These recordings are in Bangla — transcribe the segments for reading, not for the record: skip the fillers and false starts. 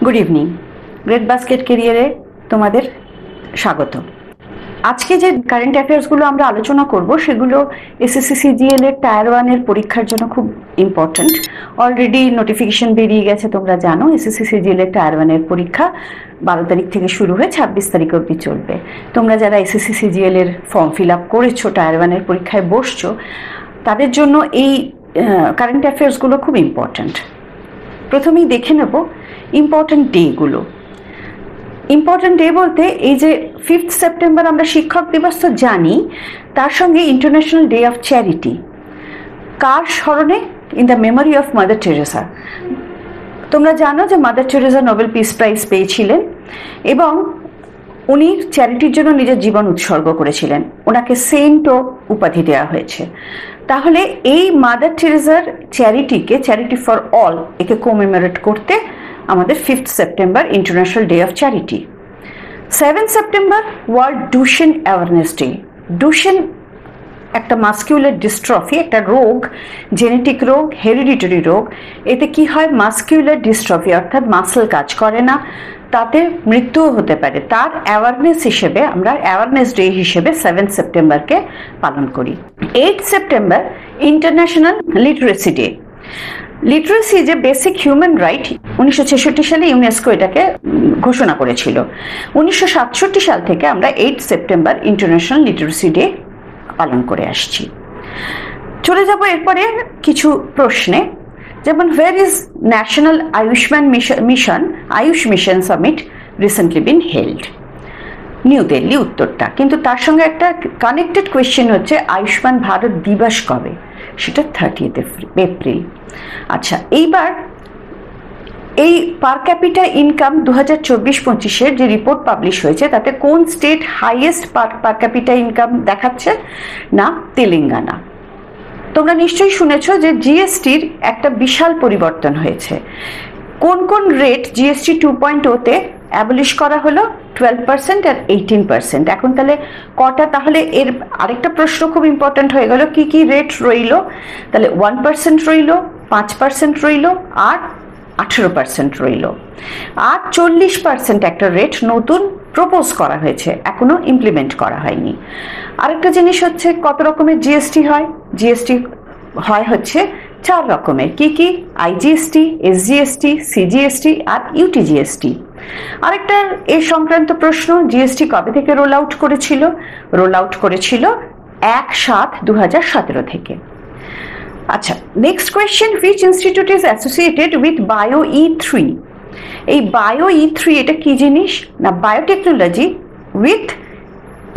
Good evening. গ্রেট বাস্কেট ক্যারিয়ারে তোমাদের স্বাগত। আজকে যে কারেন্ট অ্যাফেয়ার্সগুলো আমরা আলোচনা করব সেগুলো এসএসসি সিজিএল এর টায়ার 1 এর পরীক্ষার জন্য খুব ইম্পর্ট্যান্ট। অলরেডি নোটিফিকেশন বেরিয়ে গেছে, তোমরা জানো এসএসসি সিজিএল এর টায়ার 1 এর পরীক্ষা 12 তারিখ থেকে শুরু হয়ে 26 তারিখ অবধি চলবে। তোমরা যারা এসএসসি সিজিএল এর ফর্ম ফিল আপ করেছো, টায়ার 1 এর পরীক্ষায় বসছো, তাদের জন্য এই কারেন্ট অ্যাফেয়ার্সগুলো খুব ইম্পর্ট্যান্ট। প্রথমেই দেখে নেব ইম্পর্ট্যান্ট ডেগুলো। ইম্পর্ট্যান্ট ডে বলতে এই যে 5 সেপ্টেম্বর আমরা শিক্ষক দিবস তো জানি, তার সঙ্গে ইন্টারন্যাশনাল ডে অফ চ্যারিটি। কার স্মরণে? In the memory of mother Teresa. তোমরা জানো যে mother Teresa Nobel peace prize পেয়েছিলেন এবং উনি চ্যারিটির জন্য নিজের জীবন উৎসর্গ করেছিলেন। ওনাকে সেন্টও উপাধি দেওয়া হয়েছে। তাহলে এই মাদার টেরেসার চ্যারিটিকে, চ্যারিটি ফর অল, একে কোমেমোরেট করতে আমাদের 5 September international day of charity. 7 September world Duchenne awareness day. Duchenne একটা মাস্কিউলার ডিস্ট্রফি, একটা রোগ, জেনেটিক রোগ, হেরিডিটারি রোগ। এতে কি হয়? মাস্কিউলার ডিস্ট্রফি অর্থাৎ মাসল কাজ করে না, তাতে মৃত্যুও হতে পারে। তার অ্যাওয়ারনেস হিসেবে আমরা অ্যাওয়ারনেস ডে হিসেবে 7 সেপ্টেম্বরকে পালন করি। 8 September international literacy day. Literacy যে বেসিক হিউম্যান রাইট, 1966 সালে ইউনেস্কো এটাকে ঘোষণা করেছিল। 1967 সাল থেকে আমরা 8 সেপ্টেম্বর ইন্টারন্যাশনাল লিটারেসি ডে পালন করে আসছি। চলে যাব এরপরে কিছু প্রশ্নে, যেমন where is national Ayushman mission Ayush mission summit recently bin held? New Delhi উত্তরটা, কিন্তু তার সঙ্গে একটা কানেক্টেড কোয়েশ্চেন হচ্ছে আয়ুষ্মান ভারত দিবস কবে? সেটা 30 এপ্রিল। আচ্ছা, এইবার এই পার ক্যাপিটা ইনকাম 2024-25 যে রিপোর্ট পাবলিশ হয়েছে, তাতে কোন স্টেট হাইয়েস্ট পার ক্যাপিটা ইনকাম দেখাচ্ছে? না, তেলেঙ্গানা। তোমরা নিশ্চয়ই শুনেছো যে জিএসটির একটা বিশাল পরিবর্তন হয়েছে। কোন কোন রেট জিএসটি 2.0-তে অ্যাবলিশ করা হলো? 12% আর 18%। এখন তাহলে কটা? তাহলে এর আরেকটা প্রশ্ন খুব ইম্পর্ট্যান্ট হয়ে গেল, কি কি রেট রইল? তাহলে 1% রইল, 5% রইল আর 18% রইল। আর 40% একটা রেট নতুন প্রপোজ করা হয়েছে, এখনো ইমপ্লিমেন্ট করা হয়নি। আরেকটা জিনিস হচ্ছে কত রকমের জিএসটি হয়? জিএসটি হয় হচ্ছে 4 রকমের। কি কি? আইজিএসটি, এসজিএসটি, সিজিএসটি আর ইউটিজিএসটি। আরেকটা এই সংক্রান্ত প্রশ্ন, জিএসটি কবে থেকে রোল আউট করেছিল? রোল আউট করেছিল 1/7/2017 থেকে। আচ্ছা, next question, which institute is associated with bio E3? এই বায়ো E3 এটা কি জিনিস? না, biotechnology with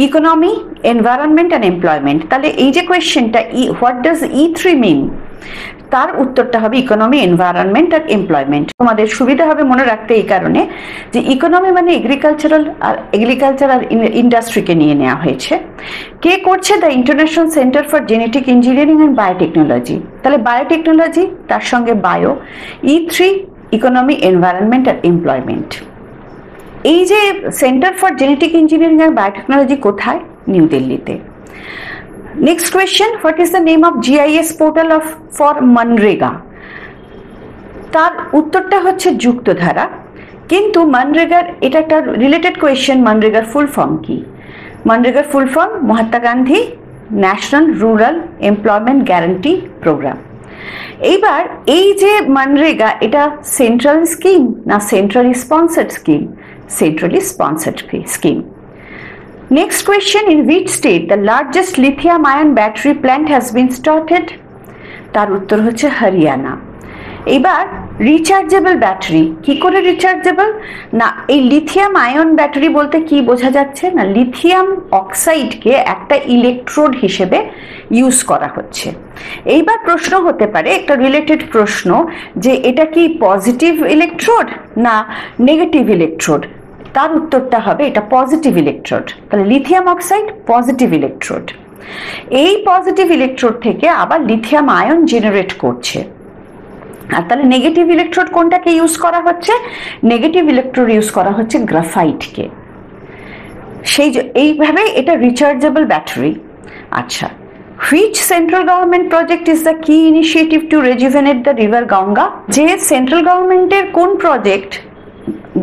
economy, environment and employment. তাহলে এই যে কোয়েশ্চেনটা, হোয়াট ডাজ E3 মিন, তার উত্তরটা হবে ইকোনমি, এনভায়রনমেন্ট আর এমপ্লয়মেন্ট। তোমাদের সুবিধা হবে মনে রাখতে এই কারণে যে ইকোনমি মানে এগ্রিকালচার আর ইন্ডাস্ট্রিকে নিয়ে নেওয়া হয়েছে। কে করছে? The international centre for genetic engineering and biotechnology. তাহলে বায়োটেকনোলজি, তার সঙ্গে বায়ো, E3 ইকোনমি, এনভায়রনমেন্ট আর এমপ্লয়মেন্ট। এই যে সেন্টার ফর জেনেটিক ইঞ্জিনিয়ারিং আর বায়োটেকনোলজি কোথায়? নিউ দিল্লিতে। Next question, what is the name of GIS portal for MNREGA? তার উত্তরটা হচ্ছে যুক্তধারা। কিন্তু মনরেগার, এটা একটা রিলেটেড কোয়েশ্চেন, মনরেগার ফুল ফর্ম কি? মনরেগার full form Mahatma Gandhi national rural employment guarantee programme. এইবার এই যে মনরেগা, এটা সেন্ট্রাল স্কিম না centrally sponsored scheme? Centrally sponsored scheme. Next question, in which state the largest lithium-ion battery plant has been started? তার উত্তর হচ্ছে হরিয়ানা। এবার রিচার্জেবল ব্যাটারি, কি করে রিচার্জেবল? না, এই লিথিয়াম আয়ন ব্যাটারি বলতে কি বোঝা যাচ্ছে? না, লিথিয়াম অক্সাইডকে একটা ইলেকট্রোড হিসেবে ইউজ করা হচ্ছে। এইবার প্রশ্ন হতে পারে, একটা রিলেটেড প্রশ্ন, যে এটা কি পজিটিভ ইলেকট্রোড না নেগেটিভ ইলেকট্রোড? তার উত্তরটা হবে এটা পজিটিভ ইলেকট্রোড। তাহলে লিথিয়াম অক্সাইড পজিটিভ ইলেকট্রোড। এই পজিটিভ ইলেকট্রোড থেকে আবার লিথিয়াম আয়ন জেনারেট করছে। আর তাহলে নেগেটিভ ইলেকট্রোড কোনটাকে ইউজ করা হচ্ছে? নেগেটিভ ইলেকট্রোড ইউজ করা হচ্ছে গ্রাফাইটকে। এইভাবে এটা রিচার্জেবল ব্যাটারি। আচ্ছা, which central government project is the key initiative to rejuvenate the river Ganga? যে সেন্ট্রাল গভর্নমেন্টের কোন প্রজেক্ট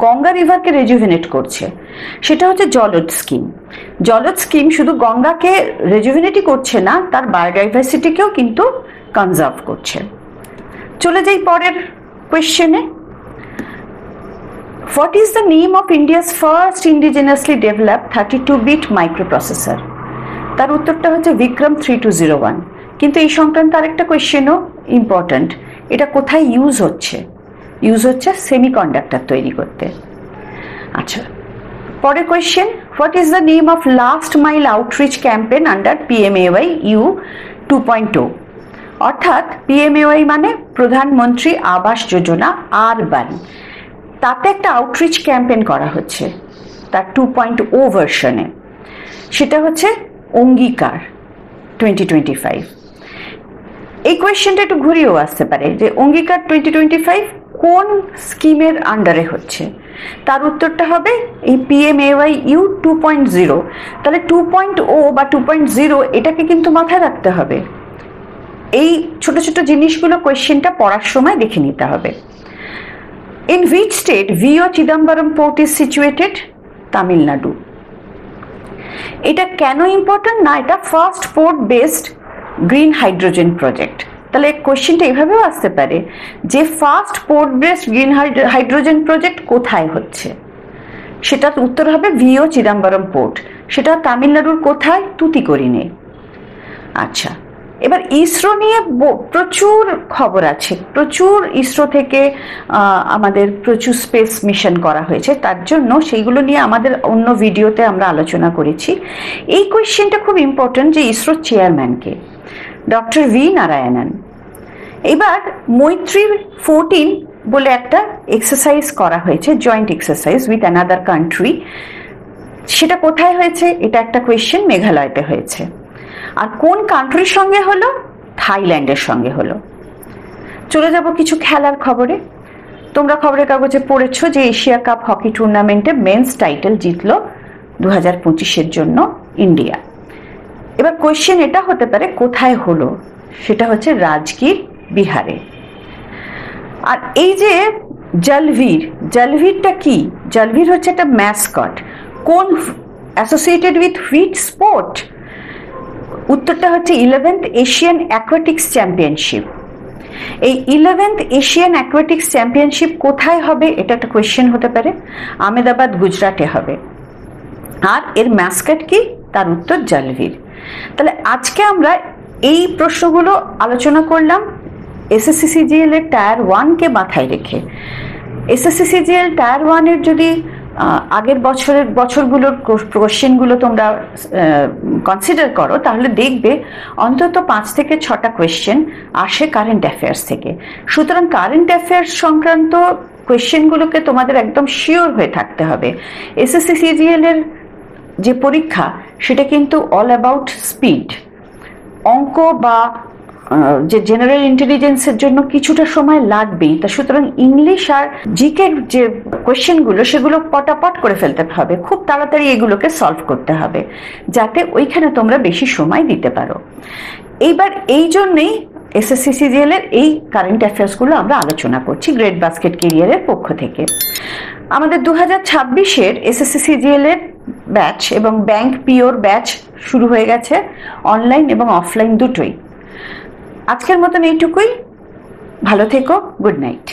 গঙ্গা রিভারকে রেজুভিনেট করছে, সেটা হচ্ছে জলজ স্কিম। জলজ স্কিম শুধু গঙ্গাকে রেজুভিনেটই করছে না, তার বায়োডাইভার্সিটিকেও কিন্তু কনজার্ভ করছে। চলে যাই পরের কোয়েশ্চেনে। What is the name of India's first indigenously developed 32-bit microprocessor? তার উত্তরটা হচ্ছে বিক্রম 3201। কিন্তু এই সংক্রান্ত আরেকটা কোয়েশ্চেনও ইম্পর্ট্যান্ট, এটা কোথায় ইউজ হচ্ছে? ইউজ হচ্ছে সেমিকন্ডাক্টর তৈরি করতে। আচ্ছা, পরের question, what is the name of last mile outreach campaign under PMAY U 2.0? অর্থাৎ PMAY মানে প্রধানমন্ত্রী আবাস যোজনা আরবান, তাতে একটা আউটরিচ ক্যাম্পেইন করা হচ্ছে তার 2.0 ভার্সনে, সেটা হচ্ছে অঙ্গীকার 2025। এই কোয়েশ্চেনটা একটু ঘুরিয়েও আসতে পারে যে অঙ্গীকার 2025 কোন স্কিমের আন্ডারে হচ্ছে? তার উত্তরটা হবে এই PMAY U 2.0। তাহলে 2.0 বা 2.0 এটাকে কিন্তু মাথায় রাখতে হবে। এই ছোট ছোট জিনিসগুলো কোয়েশ্চেনটা পড়ার সময় দেখে নিতে হবে। In which state VO Chidambaram port is situated? Tamil Nadu. এটা কেন ইম্পর্টেন্ট না, এটা first port based green hydrogen project. তাহলে কোয়েশ্চেনটা এইভাবেও আসতে পারে যে first port based green hydrogen project কোথায় হচ্ছে? সেটার উত্তর হবে VO চিদম্বরম পোর্ট। সেটা তামিলনাড়ুর কোথায়? তুতিকোরিনে। আচ্ছা, এবার ইসরো নিয়ে প্রচুর খবর আছে, প্রচুর ইসরো থেকে আমাদের প্রচুর স্পেস মিশন করা হয়েছে, তার জন্য সেইগুলো নিয়ে আমাদের অন্য ভিডিওতে আমরা আলোচনা করেছি। এই কোয়েশ্চেনটা খুব ইম্পর্টেন্ট যে ইসরোর চেয়ারম্যানকে, ডক্টর V নারায়ণন। এবার মৈত্রী 14 বলে একটা এক্সারসাইজ করা হয়েছে, joint exercise with another country. সেটা কোথায় হয়েছে? এটা একটা কোয়েশ্চেন, মেঘালয়তে হয়েছে। আর কোন কান্ট্রির সঙ্গে হলো? থাইল্যান্ডের সঙ্গে হলো। চলে যাব কিছু খেলার খবরে। তোমরা খবরের কাগজে পড়েছো যে এশিয়া কাপ হকি টুর্নামেন্টে মেন্স টাইটেল জিতলো 2025-এর জন্য ইন্ডিয়া। এবার কোয়েশ্চেন এটা হতে পারে কোথায় হলো? সেটা হচ্ছে রাজগীর, বিহারে। আর এই যে জলবীর, জলবীরটা কি? জলবীর হচ্ছে একটা ম্যাসকট। কোন অ্যাসোসিয়েটেড উইথ হুইচ স্পোর্ট? উত্তরটা হচ্ছে 11th এশিয়ান অ্যাকোয়াটিক্স চ্যাম্পিয়নশিপ। এই 11th এশিয়ান অ্যাকোয়াটিক্স চ্যাম্পিয়নশিপ কোথায় হবে? এটা একটা কোয়েশ্চেন হতে পারে। আহমেদাবাদ, গুজরাটে হবে। আর এর ম্যাসকট কি? তার উত্তর জলবীর। তাহলে আজকে আমরা এই প্রশ্নগুলো আলোচনা করলাম SSC CGL এর টায়ার 1-কে মাথায় রেখে। SSC CGL টায়ার 1-এর যদি আগের বছরগুলোর কোয়েশ্চেনগুলো তোমরা কনসিডার করো, তাহলে দেখবে অন্তত 5 থেকে 6টা কোয়েশ্চেন আসে কারেন্ট অ্যাফেয়ার্স থেকে। সুতরাং কারেন্ট অ্যাফেয়ার্স সংক্রান্ত কোয়েশ্চেনগুলোকে তোমাদের একদম শিওর হয়ে থাকতে হবে। SSC CGL এর যে পরীক্ষা, সেটা কিন্তু অল অ্যাবাউট স্পিড। অঙ্ক বা যে জেনারেল ইন্টেলিজেন্সের জন্য কিছুটা সময় লাগবেই, তা সুতরাং ইংলিশ আর জিকে যে কোয়েশ্চেনগুলো সেগুলো পটাপট করে ফেলতে হবে, খুব তাড়াতাড়ি এগুলোকে সলভ করতে হবে, যাতে ওইখানে তোমরা বেশি সময় দিতে পারো। এইবার এই জন্যেই SSC CGL এর এই কারেন্ট অ্যাফেয়ার্সগুলো আমরা আলোচনা করছি গ্রেট বাস্কেট ক্যারিয়ারের পক্ষ থেকে। আমাদের 2026-এর SSC CGL এর ব্যাচ এবং ব্যাংক পিওর ব্যাচ শুরু হয়ে গেছে, অনলাইন এবং অফলাইন দুটোই। আজকের মতন এইটুকুই। ভালো থেকো, গুড নাইট।